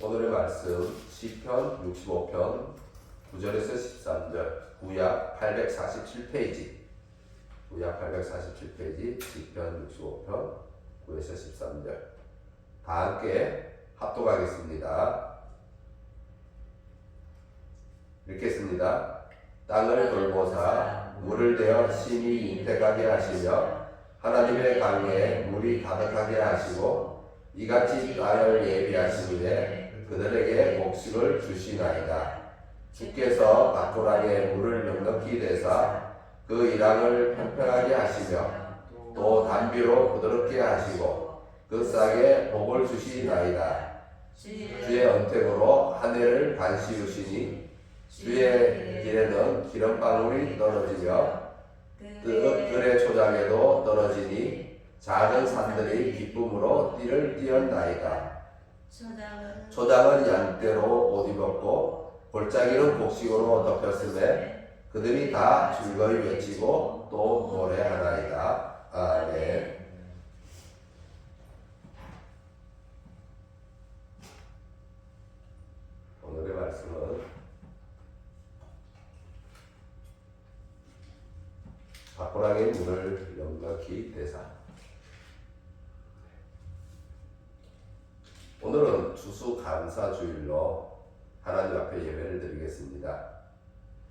오늘의 말씀 시편 65편 9절에서 13절 구약 847페이지 시편 65편 9에서 13절 다 함께 합독하겠습니다. 읽겠습니다. 땅을 돌보사 물을 대어 심히 인택하게 하시며 하나님의 강에 물이 가득하게 하시고 이같이 땅을 예비하시되 그들에게 곡식을 주시나이다. 주께서 바꾸락에 물을 넉넉히 대사 그 이랑을 평평하게 하시며 또 단비로 부드럽게 하시고 그 싹에 복을 주시나이다. 주의 언택으로 하늘을 간시우시니 주의 길에는 기름방울이 떨어지며 들의 초장에도 떨어지니 작은 산들이 기쁨으로 띠를 띄었나이다. 초장은 양떼로 옷 입었고 골짜기는 곡식으로 덮였음에 그들이 다 즐거이 외치고 또 노래하나이다. 아멘. 오늘의 말씀은 바꾸락의 문을 넉넉히 대사. 오늘은 추수감사주일로 하나님 앞에 예배를 드리겠습니다.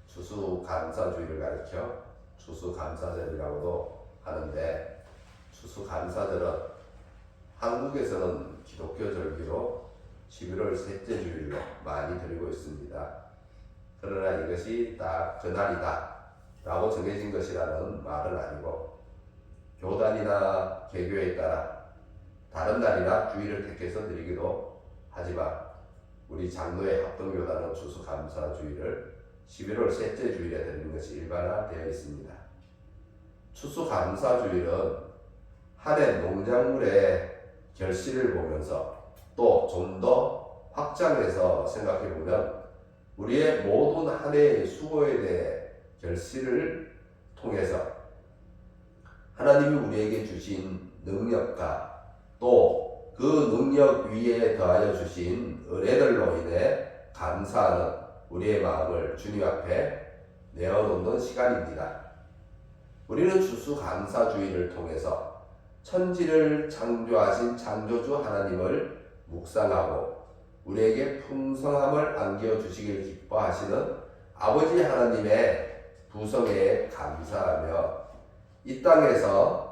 추수감사주일을 가리켜 추수감사절이라고도 하는데, 추수감사절은 한국에서는 기독교 절기로 11월 셋째 주일로 많이 드리고 있습니다. 그러나 이것이 딱 그날이다 라고 정해진 것이라는 말은 아니고, 교단이나 개교에 따라 다른 날이나 주일을 택해서 드리기도 하지만 우리 장로의 합동교단은 추수감사주일을 11월 셋째 주일에 드리는 것이 일반화되어 있습니다. 추수감사주일은 한 해 농작물의 결실을 보면서 또 좀 더 확장해서 생각해 보면 우리의 모든 한 해의 수고에 대해 결실을 통해서 하나님이 우리에게 주신 능력과 또 그 능력 위에 더하여 주신 은혜들로 인해 감사하는 우리의 마음을 주님 앞에 내어놓는 시간입니다. 우리는 추수감사주의를 통해서 천지를 창조하신 창조주 하나님을 묵상하고 우리에게 풍성함을 안겨주시길 기뻐하시는 아버지 하나님의 부성에 감사하며 이 땅에서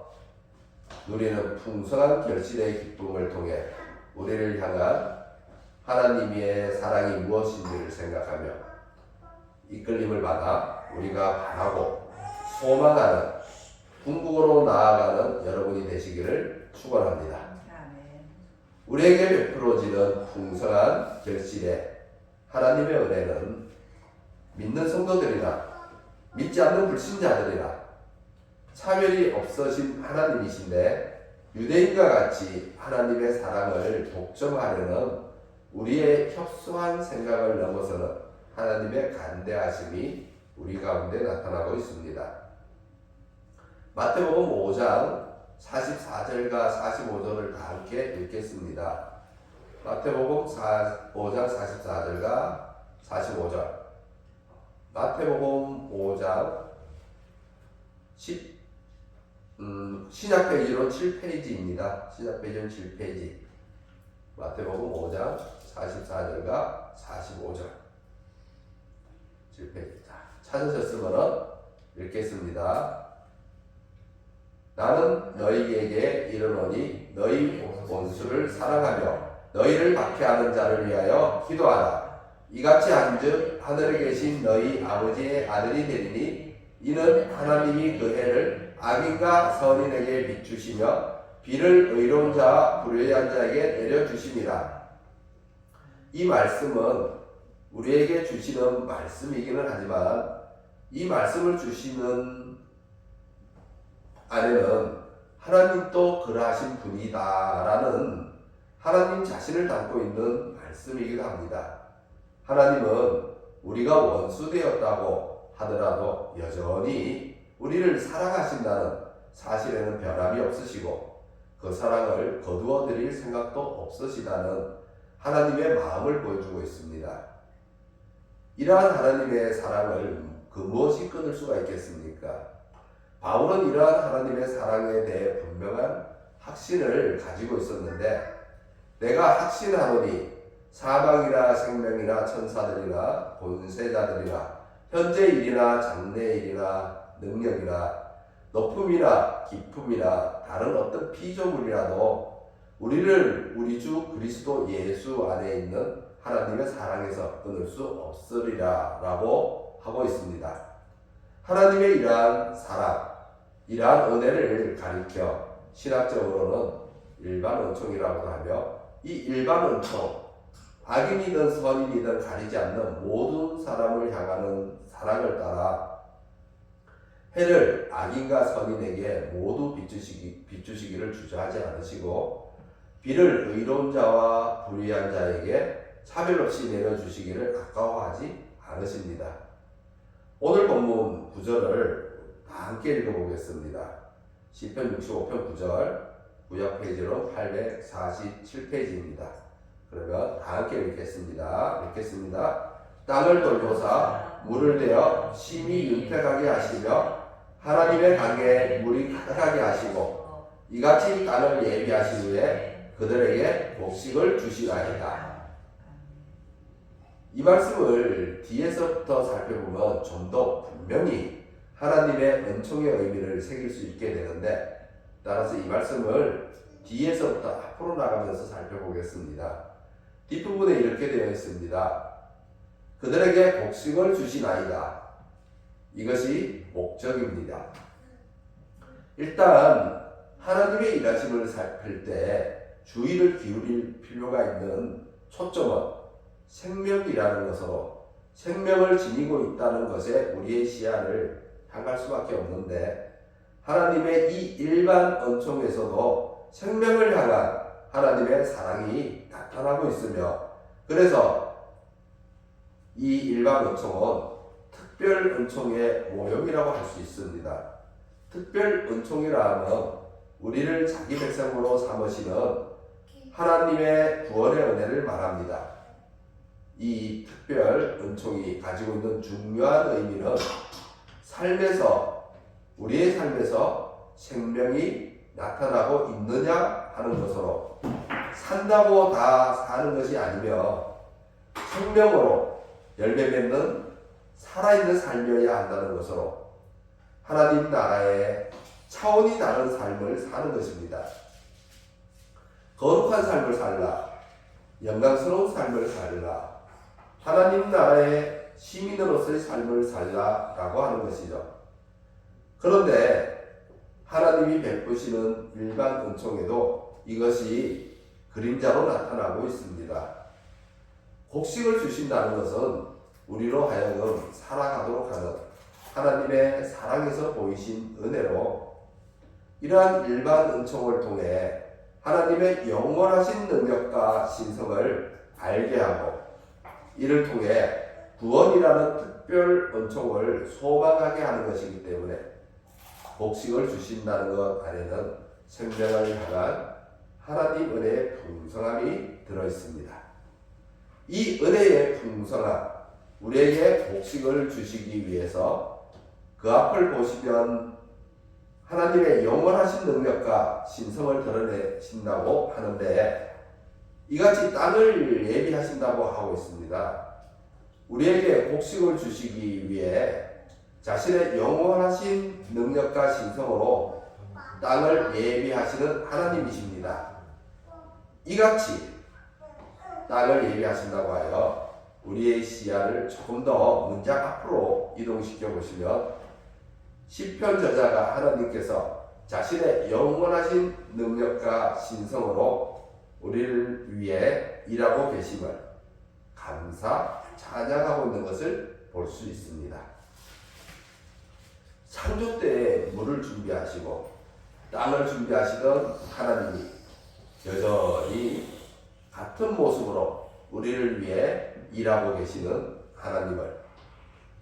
누리는 풍성한 결실의 기쁨을 통해 우리를 향한 하나님의 사랑이 무엇인지를 생각하며 이끌림을 받아 우리가 바라고 소망하는 궁극으로 나아가는 여러분이 되시기를 축원합니다. 우리에게 베풀어지는 풍성한 결실에 하나님의 은혜는 믿는 성도들이나 믿지 않는 불신자들이나 차별이 없으신 하나님이신데 유대인과 같이 하나님의 사랑을 독점하려는 우리의 협소한 생각을 넘어서는 하나님의 간대하심이 우리 가운데 나타나고 있습니다. 마태복음 5장 44절과 45절을 다 함께 읽겠습니다. 마태복음 5장 44절과 45절. 마태복음 5장 신약 페이지로 7페이지입니다. 신약 페이지는 7페이지. 마태복음 5장 44절과 45절. 7페이지. 찾으셨으면 읽겠습니다. 나는 너희에게 이르노니 너희 원수를 사랑하며 너희를 박해하는 자를 위하여 기도하라. 이같이 한즉 하늘에 계신 너희 아버지의 아들이 되리니 이는 하나님이 그 해를 악인과 선인에게 비추시며 비를 의로운 자와 불의한 자에게 내려주심이라. 이 말씀은 우리에게 주시는 말씀이기는 하지만 이 말씀을 주시는 안에는 하나님도 그러하신 분이다라는 하나님 자신을 담고 있는 말씀이기도 합니다. 하나님은 우리가 원수되었다고 하더라도 여전히 우리를 사랑하신다는 사실에는 변함이 없으시고 그 사랑을 거두어 드릴 생각도 없으시다는 하나님의 마음을 보여주고 있습니다. 이러한 하나님의 사랑을 무엇이 끊을 수가 있겠습니까? 바울은 이러한 하나님의 사랑에 대해 분명한 확신을 가지고 있었는데, 내가 확신하노니 사망이나 생명이나 천사들이나 권세자들이나 현재 일이나 장래 일이나 능력이나 높음이나 깊음이나 다른 어떤 피조물이라도 우리를 우리 주 그리스도 예수 안에 있는 하나님의 사랑에서 끊을 수 없으리라 라고 하고 있습니다. 하나님의 이러한 사랑, 이러한 은혜를 가리켜 신학적으로는 일반 은총이라고 하며, 이 일반 은총, 악인이든 선인이든 가리지 않는 모든 사람을 향하는 사랑을 따라 해를 악인과 선인에게 모두 비추시기를 주저하지 않으시고, 비를 의로운 자와 불의한 자에게 차별 없이 내려주시기를 아까워하지 않으십니다. 오늘 본문 9절을 다 함께 읽어보겠습니다. 시편 65편 9절, 구약 페이지로 847페이지입니다. 그러면 다 함께 읽겠습니다. 땅을 돌보사 물을 대어 심히 윤택하게 하시며 하나님의 강에 물이 가득하게 하시고 이같이 땅을 예비하신 후에 그들에게 곡식을 주시나이다. 이 말씀을 뒤에서부터 살펴보면 좀 더 분명히 하나님의 은총의 의미를 새길 수 있게 되는데, 따라서 이 말씀을 뒤에서부터 앞으로 나가면서 살펴보겠습니다. 뒷부분에 이렇게 되어 있습니다. 그들에게 곡식을 주시나이다. 이것이 목적입니다. 일단 하나님의 일하심을 살필 때 주의를 기울일 필요가 있는 초점은 생명이라는 것으로, 생명을 지니고 있다는 것에 우리의 시야를 향할 수밖에 없는데, 하나님의 이 일반 은총에서도 생명을 향한 하나님의 사랑이 나타나고 있으며, 그래서 이 일반 은총은 특별 은총의 모형이라고 할 수 있습니다. 특별 은총이라 하면 우리를 자기 백성으로 삼으시는 하나님의 구원의 은혜를 말합니다. 이 특별 은총이 가지고 있는 중요한 의미는 우리의 삶에서 생명이 나타나고 있느냐 하는 것으로, 산다고 다 사는 것이 아니며 생명으로 열매 맺는 살아있는 삶이어야 한다는 것으로 하나님 나라의 차원이 다른 삶을 사는 것입니다. 거룩한 삶을 살라, 영광스러운 삶을 살라, 하나님 나라의 시민으로서의 삶을 살라라고 하는 것이죠. 그런데 하나님이 베푸시는 일반 은총에도 이것이 그림자로 나타나고 있습니다. 곡식을 주신다는 것은 우리로 하여금 살아가도록 하는 하나님의 사랑에서 보이신 은혜로, 이러한 일반 은총을 통해 하나님의 영원하신 능력과 신성을 알게 하고, 이를 통해 구원이라는 특별 은총을 소망하게 하는 것이기 때문에 곡식을 주신다는 것 안에는 생명을 향한 하나님 은혜의 풍성함이 들어있습니다. 이 은혜의 풍성함, 우리에게 곡식을 주시기 위해서 그 앞을 보시면 하나님의 영원하신 능력과 신성을 드러내신다고 하는데, 이같이 땅을 예비하신다고 하고 있습니다. 우리에게 곡식을 주시기 위해 자신의 영원하신 능력과 신성으로 땅을 예비하시는 하나님이십니다. 이같이 땅을 예비하신다고 하여 우리의 시야를 조금 더 문장 앞으로 이동시켜 보시면, 시편 저자가 하나님께서 자신의 영원하신 능력과 신성으로 우리를 위해 일하고 계심을 감사, 찬양하고 있는 것을 볼 수 있습니다. 창조 때에 물을 준비하시고 땅을 준비하시던 하나님이 여전히 같은 모습으로 우리를 위해 일하고 계시는 하나님을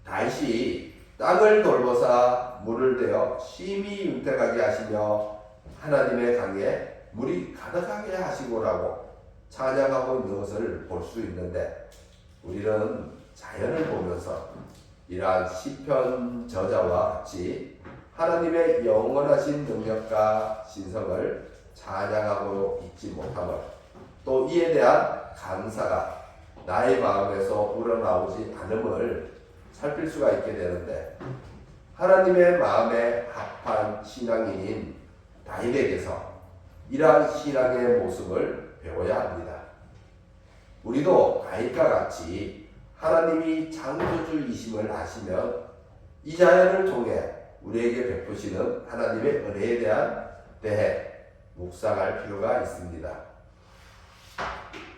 다시 땅을 돌보사 물을 대어 심히 윤택하게 하시며 하나님의 강에 물이 가득하게 하시고라고 찬양하고 있는 것을 볼 수 있는데, 우리는 자연을 보면서 이러한 시편 저자와 같이 하나님의 영원하신 능력과 신성을 찬양하고 있지 못함을, 또 이에 대한 감사가 나의 마음에서 우러나오지 않음을 살필 수가 있게 되는데, 하나님의 마음에 합한 신앙인인 다윗에게서 이러한 신앙의 모습을 배워야 합니다. 우리도 다윗과 같이 하나님이 창조주이심을 아시면 이 자연을 통해 우리에게 베푸시는 하나님의 은혜에 대해 묵상할 필요가 있습니다.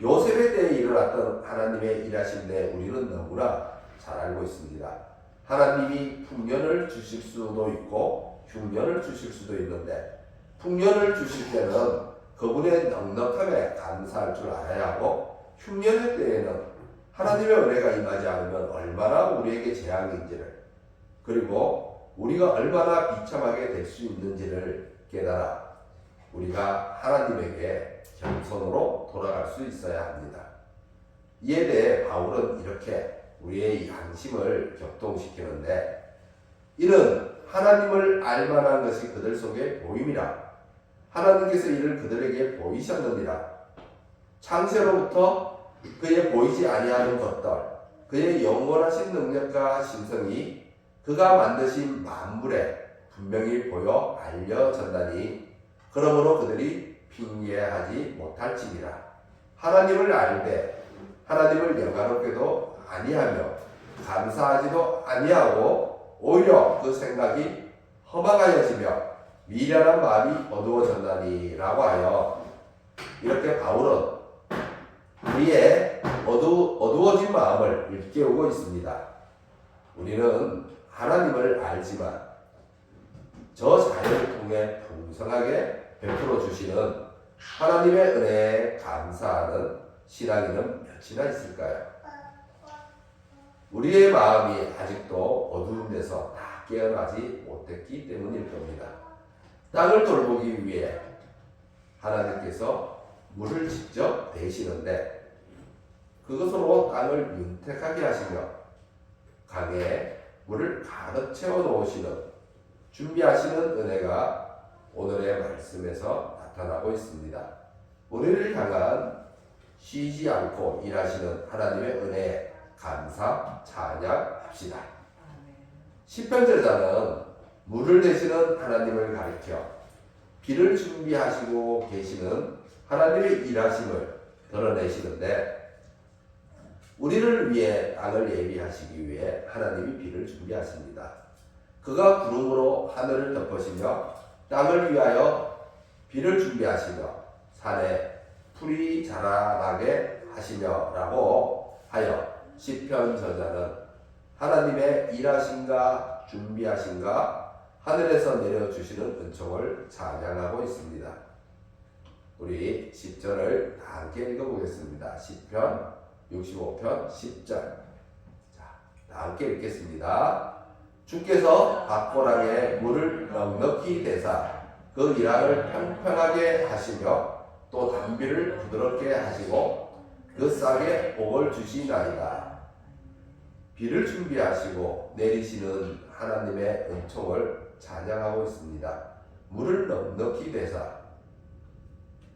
요셉에 대해 일어났던 하나님의 일하심에 우리는 너무나 잘 알고 있습니다. 하나님이 풍년을 주실 수도 있고 흉년을 주실 수도 있는데, 풍년을 주실 때는 그분의 넉넉함에 감사할 줄 알아야 하고, 흉년의 때에는 하나님의 은혜가 임하지 않으면 얼마나 우리에게 재앙인지를, 그리고 우리가 얼마나 비참하게 될 수 있는지를 깨달아 우리가 하나님에게 겸손으로 돌아갈 수 있어야 합니다. 이에 대해 바울은 이렇게 우리의 양심을 격동시키는데, 이는 하나님을 알만한 것이 그들 속에 보임이라. 하나님께서 이를 그들에게 보이셨느니라. 창세로부터 그의 보이지 아니하는 것들, 그의 영원하신 능력과 신성이 그가 만드신 만물에 분명히 보여 알려졌나니, 그러므로 그들이 핑계하지 못할지니라. 하나님을 알되 하나님을 영화롭게도 아니하며 감사하지도 아니하고 오히려 그 생각이 험악하여지며 미련한 마음이 어두워졌나니 라고 하여, 이렇게 바울은 우리의 어두워진 마음을 일깨우고 있습니다. 우리는 하나님을 알지만 저 자연을 통해 풍성하게 베풀어 주시는 하나님의 은혜에 감사하는 신앙인은 몇이나 있을까요? 우리의 마음이 아직도 어두운 데서 다 깨어나지 못했기 때문일 겁니다. 땅을 돌보기 위해 하나님께서 물을 직접 내시는데, 그것으로 땅을 윤택하게 하시며 강에 물을 가득 채워 놓으시는, 준비하시는 은혜가 오늘의 말씀에서 나타나고 있습니다. 우리를 향한 쉬지 않고 일하시는 하나님의 은혜에 감사, 찬양합시다. 시편 저자는 물을 내시는 하나님을 가리켜 비를 준비하시고 계시는 하나님의 일하심을 드러내시는데, 우리를 위해 땅을 예비하시기 위해 하나님이 비를 준비하십니다. 그가 구름으로 하늘을 덮으시며 땅을 위하여 비를 준비하시며 산에 풀이 자라나게 하시며 라고 하여 시편 저자는 하나님의 일하심과 준비하심과 하늘에서 내려주시는 은총을 찬양하고 있습니다. 우리 10절을 다 함께 읽어보겠습니다. 시편 65편 10절. 자, 다 함께 읽겠습니다. 주께서 밭고랑에 물을 넉넉히 대사 그 일항을 평평하게 하시며 또 단비를 부드럽게 하시고 그 싹에 복을 주시나이다. 비를 준비하시고 내리시는 하나님의 은총을 찬양하고 있습니다. 물을 넉넉히 대사.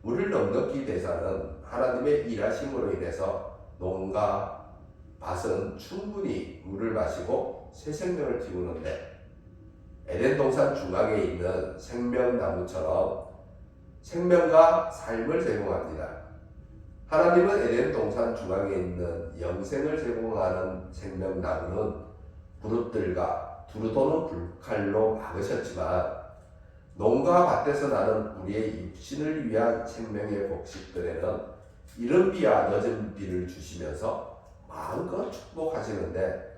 물을 넉넉히 대사는 하나님의 일하심으로 인해서 농가, 밭은 충분히 물을 마시고 새 생명을 틔우는데, 에덴 동산 중앙에 있는 생명나무처럼 생명과 삶을 제공합니다. 하나님은 에덴 동산 중앙에 있는 영생을 제공하는 생명나무는 그룹들과 두루도는 불칼로 막으셨지만, 농가 밭에서 나는 우리의 육신을 위한 생명의 곡식들에는 이른 비와 늦은 비를 주시면서 마음껏 축복하시는데,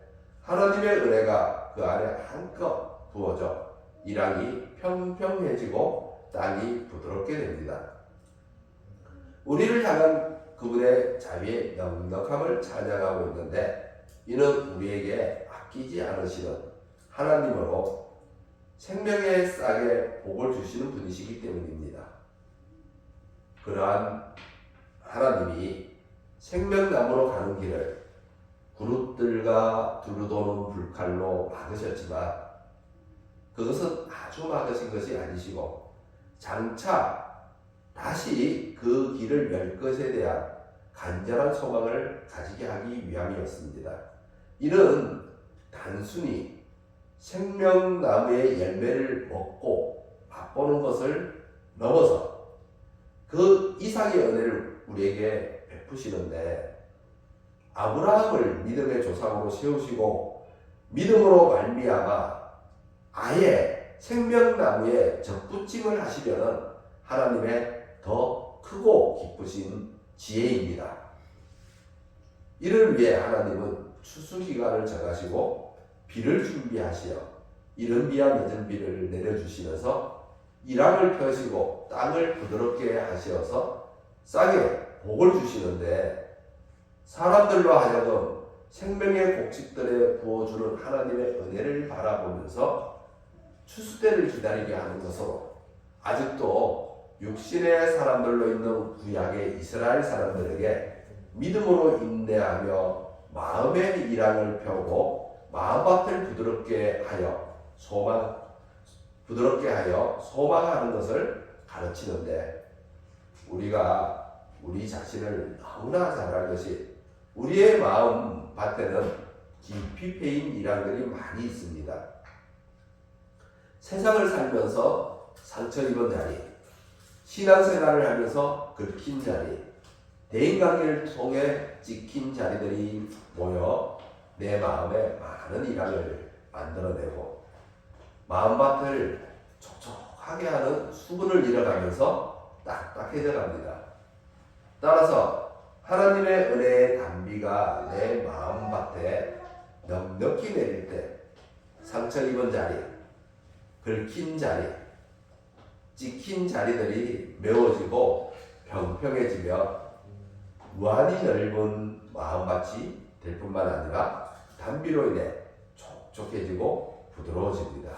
하나님의 은혜가 그 안에 한껏 부어져 일항이 평평해지고 땅이 부드럽게 됩니다. 우리를 향한 그분의 자비의 넉넉함을 찬양하고 있는데, 이는 우리에게 아끼지 않으시는 하나님으로 생명의 싹에 복을 주시는 분이시기 때문입니다. 그러한 하나님이 생명나무로 가는 길을 그룹들과 두루도는 불칼로 막으셨지만 그것은 아주 막으신 것이 아니시고 장차 다시 그 길을 열 것에 대한 간절한 소망을 가지게 하기 위함이었습니다. 이는 단순히 생명나무의 열매를 먹고 맛보는 것을 넘어서 그 이상의 은혜를 우리에게 베푸시는데, 아브라함을 믿음의 조상으로 세우시고 믿음으로 말미암아 아예 생명나무에 접붙임을 하시려는 하나님의 더 크고 기쁘신 지혜입니다. 이를 위해 하나님은 추수기간을 정하시고 비를 준비하시어 이른 비와 늦은 비를 내려주시면서 이랑을 펴시고 땅을 부드럽게 하시어서 싹에 복을 주시는데, 사람들로 하여금 생명의 곡식들에 부어주는 하나님의 은혜를 바라보면서 추수 때를 기다리게 하는 것으로 아직도 육신의 사람들로 있는 구약의 이스라엘 사람들에게 믿음으로 인내하며 마음의 이랑을 펴고 마음밭을 부드럽게 하여 소망하는 것을 가르치는데, 우리가 우리 자신을 너무나 잘 알 것이 우리의 마음 밭에는 깊이 패인 이랑들이 많이 있습니다. 세상을 살면서 상처 입은 자리, 신앙생활을 하면서 긁힌 자리, 대인관계를 통해 찍힌 자리들이 모여 내 마음에 많은 이랑을 만들어내고 마음밭을 촉촉하게 하는 수분을 잃어가면서 딱딱해져 갑니다. 따라서 하나님의 은혜의 단비가 내 마음밭에 넉넉히 내릴 때 상처 입은 자리, 긁힌 자리, 찍힌 자리들이 메워지고 평평해지며 무한히 넓은 마음밭이 될 뿐만 아니라 단비로 인해 촉촉해지고 부드러워집니다.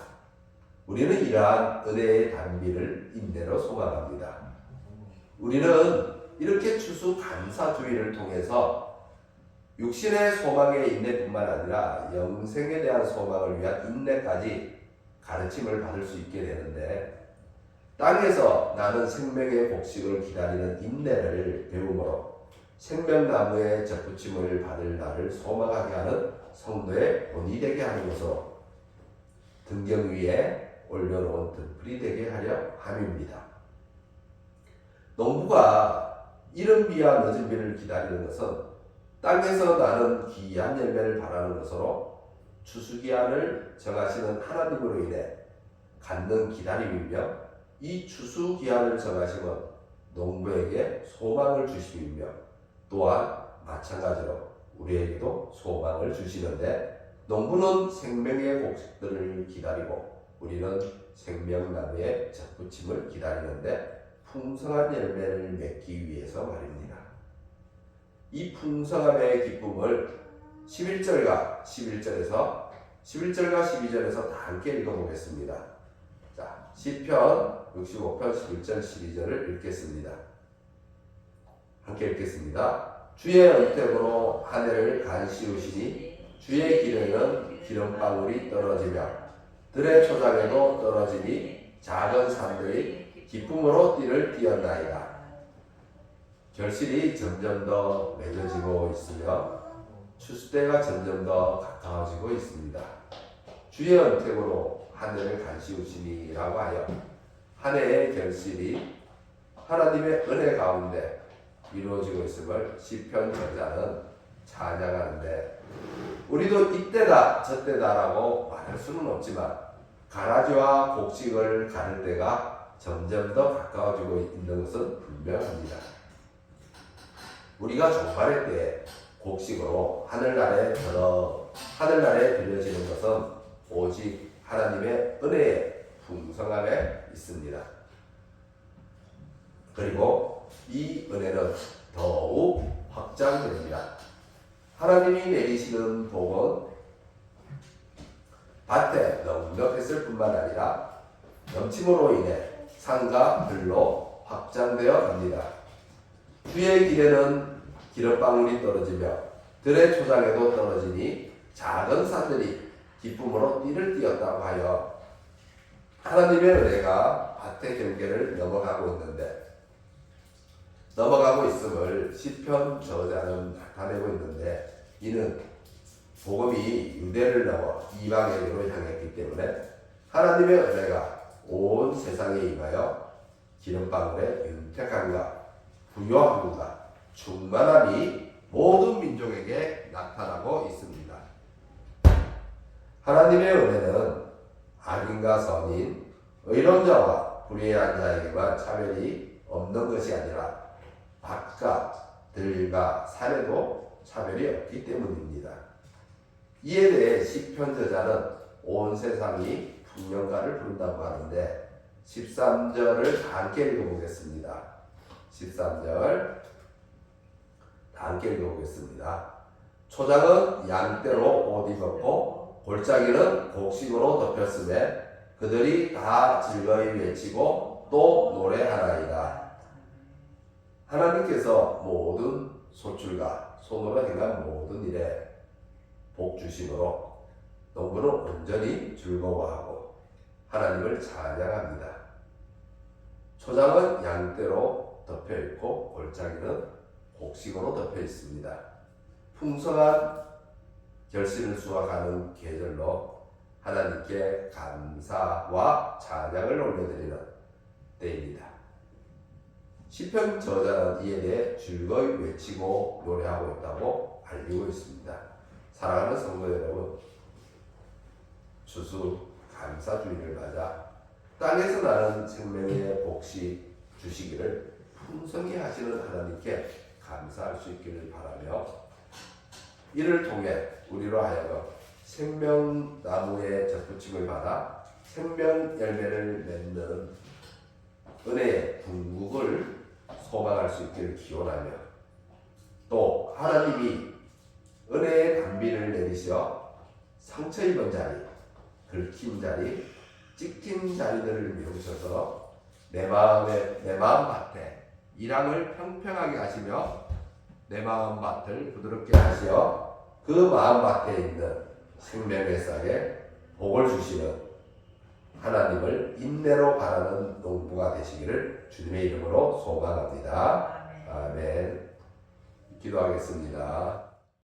우리는 이러한 은혜의 단비를 인내로 소망합니다. 우리는 이렇게 추수 감사주의를 통해서 육신의 소망의 인내뿐만 아니라 영생에 대한 소망을 위한 인내까지 가르침을 받을 수 있게 되는데, 땅에서 나는 생명의 곡식을 기다리는 인내를 배움으로 생명나무의 접붙임을 받을 날을 소망하게 하는 성도의 본이 되게 하는 것으로 등경 위에 올려놓은 등불이 되게 하려 함입니다. 농부가 이른 비와 늦은 비를 기다리는 것은 땅에서 나는 귀한 열매를 바라는 것으로 추수기한을 정하시는 하나님으로 인해 갖는 기다림이며, 이 추수기한을 정하시면 농부에게 소망을 주심이며 또한 마찬가지로 우리에게도 소망을 주시는데, 농부는 생명의 곡식들을 기다리고 우리는 생명나무의 접붙임을 기다리는데 풍성한 열매를 맺기 위해서 말입니다. 이 풍성함의 기쁨을 11절과 12절에서 다 함께 읽어보겠습니다. 자, 시편 65편 11절 12절을 읽겠습니다. 함께 읽겠습니다. 주의 은택으로 하늘을 간시우시니 주의 길에는 기름방울이 떨어지며 들의 초장에도 떨어지니 작은 산들이 기쁨으로 띠를 띄었나이다. 결실이 점점 더 맺어지고 있으며 추수때가 점점 더 가까워지고 있습니다. 주의 은택으로 하늘을 간시우시니라고 하여 한 해의 결실이 하나님의 은혜 가운데 이루어지고 있음을 시편 저자는 찬양하는데, 우리도 이때다 저때다라고 말할 수는 없지만 가라지와 곡식을 가를 때가 점점 더 가까워지고 있는 것은 분명합니다. 우리가 종말의 때에 곡식으로 하늘나라에 들려지는 것은 오직 하나님의 은혜의 풍성함에 있습니다. 그리고 이 은혜는 더욱 확장됩니다. 하나님이 내리시는 복은 밭에 넉넉했을 뿐만 아니라 넘침으로 인해 산과 들로 확장되어 갑니다. 주의 길에는 기름방울이 떨어지며 들의 초장에도 떨어지니 작은 산들이 기쁨으로 띠를 띄었다고 하여 하나님의 은혜가 밭의 경계를 넘어가고 있음을 시편 저자는 나타내고 있는데, 이는 복음이 유대를 넘어 이방인으로 향했기 때문에 하나님의 은혜가 온 세상에 임하여 기름방울의 윤택함과 부요함과 충만함이 모든 민족에게 나타나고 있습니다. 하나님의 은혜는 악인과 선인, 의로운 자와 불의한 자에게만 차별이 없는 것이 아니라 밭과 들과 산에도 차별이 없기 때문입니다. 이에 대해 시편 저자는 온 세상이 풍년가를 부른다고 하는데 13절을 다 함께 읽어보겠습니다. 13절 다 함께 읽어보겠습니다. 초장은 양떼로 옷 입었고 골짜기는 곡식으로 덮였으며 그들이 다 즐거이 외치고 또 노래하나이다. 하나님께서 모든 소출과 손으로 행한 모든 일에 복 주심으로 농부는 온전히 즐거워하고 하나님을 찬양합니다. 초장은 양떼로 덮여 있고 골짜기는 곡식으로 덮여 있습니다. 풍성한 결실을 수확하는 계절로 하나님께 감사와 찬양을 올려드리는 때입니다. 시편 저자는 이에 대해 즐거이 외치고 노래하고 있다고 알리고 있습니다. 사랑하는 성도 여러분, 추수 감사주일을 맞아 땅에서 나는 생명의 복시 주시기를 풍성히 하시는 하나님께 감사할 수 있기를 바라며, 이를 통해 우리로 하여금 생명나무의 접붙임을 받아 생명 열매를 맺는 은혜의 궁극을 소망할 수 있기를 기원하며, 또 하나님이 은혜의 단비를 내리셔 상처 입은 자리, 긁힌 자리, 찍힌 자리들을 메우셔서 내 마음 밭에 일항을 평평하게 하시며 내 마음 밭을 부드럽게 하시어 그 마음 밭에 있는 생명의 싹에 복을 주시는 하나님을 인내로 바라는 농부가 되시기를 주님의 이름으로 소망합니다. 아멘. 기도하겠습니다.